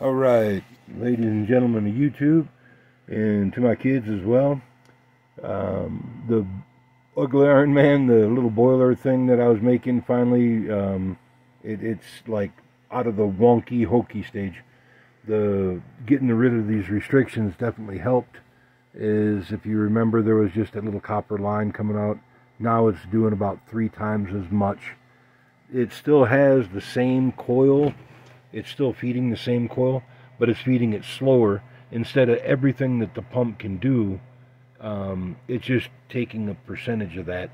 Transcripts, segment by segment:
All right, ladies and gentlemen of YouTube, and to my kids as well. The ugly Iron Man, the little boiler thing that I was making, finally, it's like out of the wonky, hokey stage. The getting rid of these restrictions definitely helped. Is if you remember, there was just a little copper line coming out. Now it's doing about 3 times as much. It still has the same coil. It's still feeding the same coil, but it's feeding it slower. Instead of everything that the pump can do, it's just taking a percentage of that.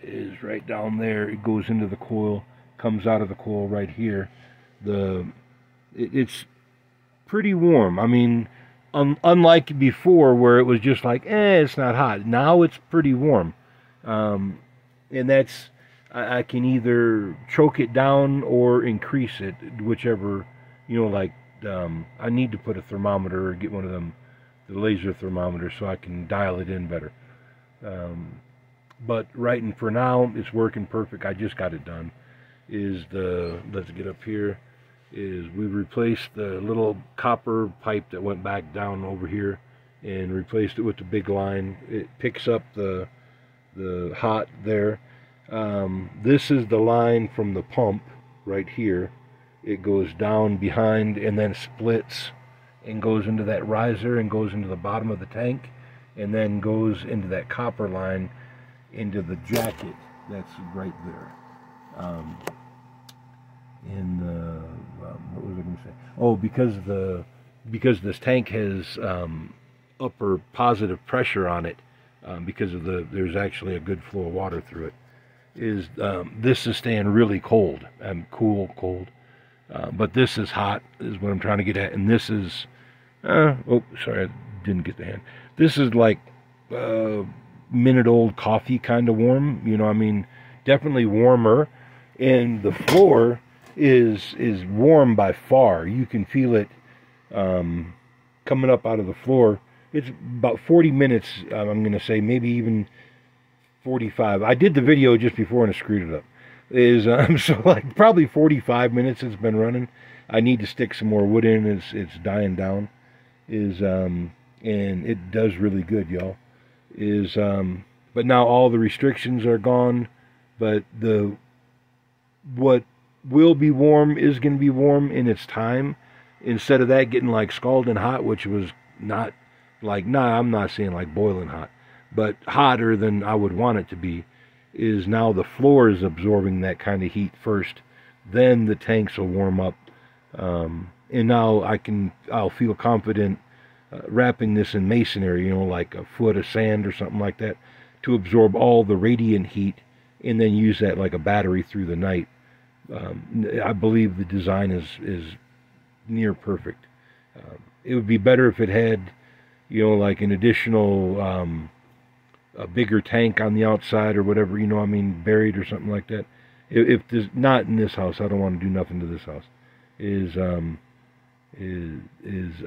Is right down there. It goes into the coil, comes out of the coil right here. It's pretty warm. I mean, unlike before where it was just like, it's not hot. Now it's pretty warm, and that's. I can either choke it down or increase it, whichever, like, I need to put a thermometer or get one of them, the laser thermometers, so I can dial it in better. But right and for now, it's working perfect. I just got it done. Let's get up here, we replaced the little copper pipe that went back down over here and replaced it with the big line. It picks up the hot there. This is the line from the pump right here. It goes down behind and then splits and goes into that riser and goes into the bottom of the tank and then goes into that copper line into the jacket that's right there. What was I going to say? Oh, because this tank has upper positive pressure on it, because of there's actually a good flow of water through it. This is staying really cold and cold, but this is hot is what I'm trying to get at, and this is oh, sorry, I didn't get the hand. This is like minute old coffee kind of warm, I mean, definitely warmer, and the floor is warm by far. You can feel it coming up out of the floor. It's about 40 minutes, I'm going to say, maybe even 45. I did the video just before and I screwed it up. So like probably 45 minutes it's been running. I need to stick some more wood in. It's dying down. And it does really good, y'all. But now all the restrictions are gone. But what will be warm is going to be warm in its time. Instead of that getting like scalding hot, which was not like, I'm not saying like boiling hot, but hotter than I would want it to be, is now the floor is absorbing that kind of heat first, then the tanks will warm up, and now I'll feel confident wrapping this in masonry, like a foot of sand or something like that, to absorb all the radiant heat, and then use that like a battery through the night. I believe the design is near perfect. It would be better if it had, like an additional a bigger tank on the outside or whatever, buried or something like that. If there's not in this house, I don't want to do nothing to this house.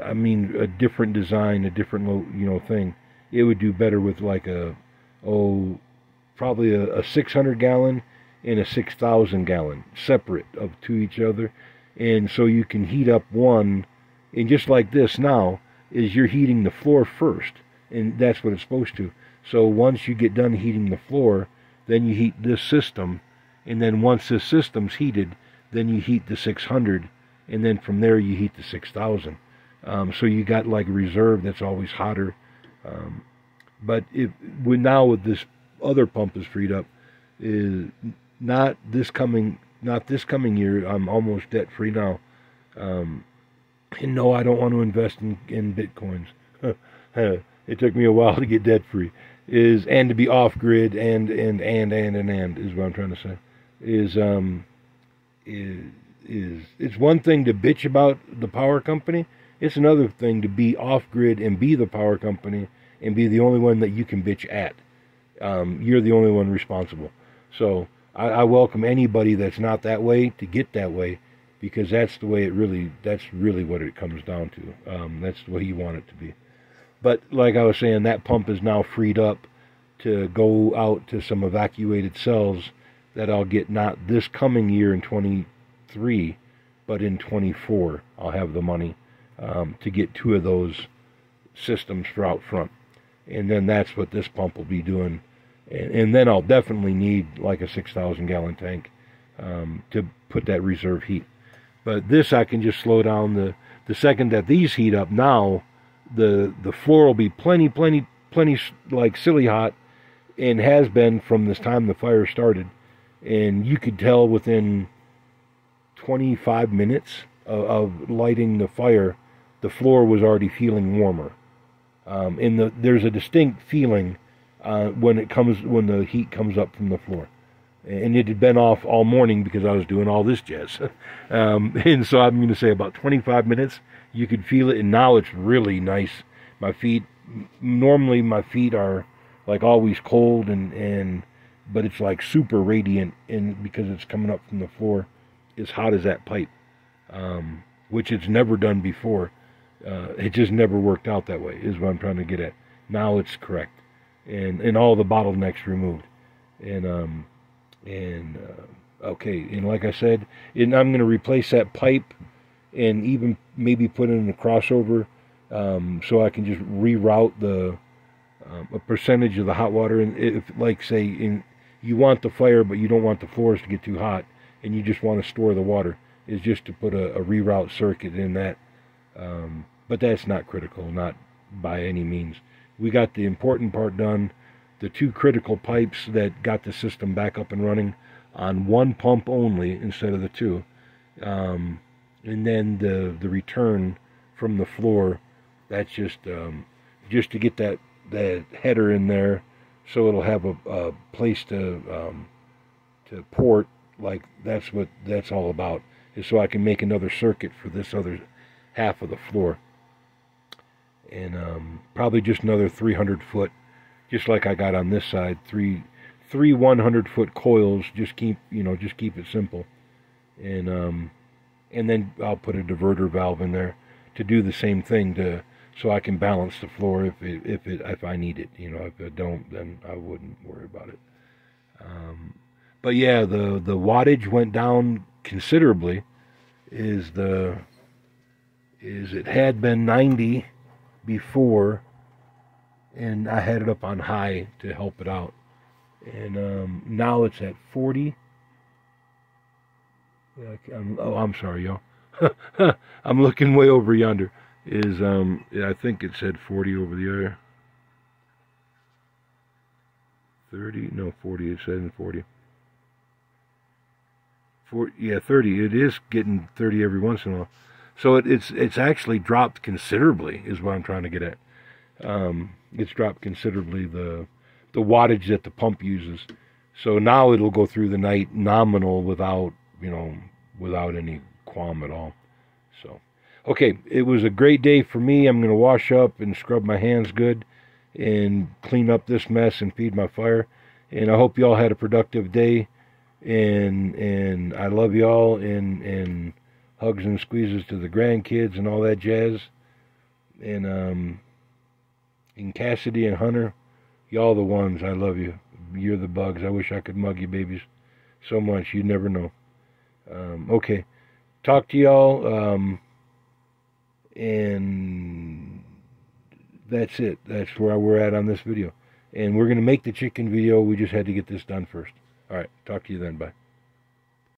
I mean, a different design, a different thing. It would do better with like probably a 600 gallon and a 6,000 gallon separate to each other, and so you can heat up one, and just like this now is you're heating the floor first, and that's what it's supposed to. So once you get done heating the floor, then you heat this system, and then once this system's heated, then you heat the 600, and then from there you heat the 6,000. So you got like a reserve that's always hotter. But now with this other pump is freed up, is not this coming year. I'm almost debt free now. And no, I don't want to invest in bitcoins. It took me a while to get debt free. And to be off grid and is what I'm trying to say. It's one thing to bitch about the power company. It's another thing to be off grid and be the power company and be the only one that you can bitch at. You're the only one responsible. So I welcome anybody that's not that way to get that way, because that's really what it comes down to. That's the way you want it to be. But like I was saying, that pump is now freed up to go out to some evacuated cells that I'll get not this coming year in 23, but in 24. I'll have the money to get 2 of those systems for out front. And then that's what this pump will be doing. And then I'll definitely need like a 6,000 gallon tank to put that reserve heat. But this I can just slow down. The second that these heat up now, the floor will be plenty like silly hot, and has been from this time the fire started. And you could tell within 25 minutes of lighting the fire, the floor was already feeling warmer. And there's a distinct feeling when the heat comes up from the floor. And it had been off all morning because I was doing all this jazz. And so I'm going to say about 25 minutes, you could feel it, and now it's really nice. Normally my feet are like always cold, but it's like super radiant, and because it's coming up from the floor, as hot as that pipe, which it's never done before. It just never worked out that way, is what I'm trying to get at. Now it's correct, and all the bottlenecks removed, okay. And like I said, I'm going to replace that pipe, and even maybe put in a crossover, so I can just reroute a percentage of the hot water. And if, like, say, you want the fire, but you don't want the floors to get too hot, and you just want to store the water, is just to put a reroute circuit in that. But that's not critical, not by any means. We got the important part done. The 2 critical pipes that got the system back up and running on 1 pump only instead of the 2. And then the return from the floor, that's just to get that header in there, so it'll have a place to port. Like, that's what that's all about, is so I can make another circuit for this other half of the floor. And probably just another 300 foot, just like I got on this side, three 100-foot coils. Just keep it simple. And then I'll put a diverter valve in there to do the same thing, so I can balance the floor if I need it. If I don't, then I wouldn't worry about it. But yeah, the wattage went down considerably. It had been 90 before, and I had it up on high to help it out. And now it's at 40. I'm sorry, y'all. I'm looking way over yonder. I think it said 40 over the other. 30? No, 40. It said 40. 30. It is getting 30 every once in a while. So it's actually dropped considerably, is what I'm trying to get at. It's dropped considerably, the wattage that the pump uses. So now it'll go through the night nominal without any qualm at all. So, okay, it was a great day for me. I'm going to wash up and scrub my hands good and clean up this mess and feed my fire. And I hope you all had a productive day. And I love y'all, and hugs and squeezes to the grandkids and all that jazz. And Cassidy and Hunter, y'all the ones. I love you. You're the bugs. I wish I could mug you babies so much. You never know. Okay. Talk to y'all. And that's it. That's where we're at on this video. And we're going to make the chicken video. We just had to get this done first. All right. Talk to you then. Bye.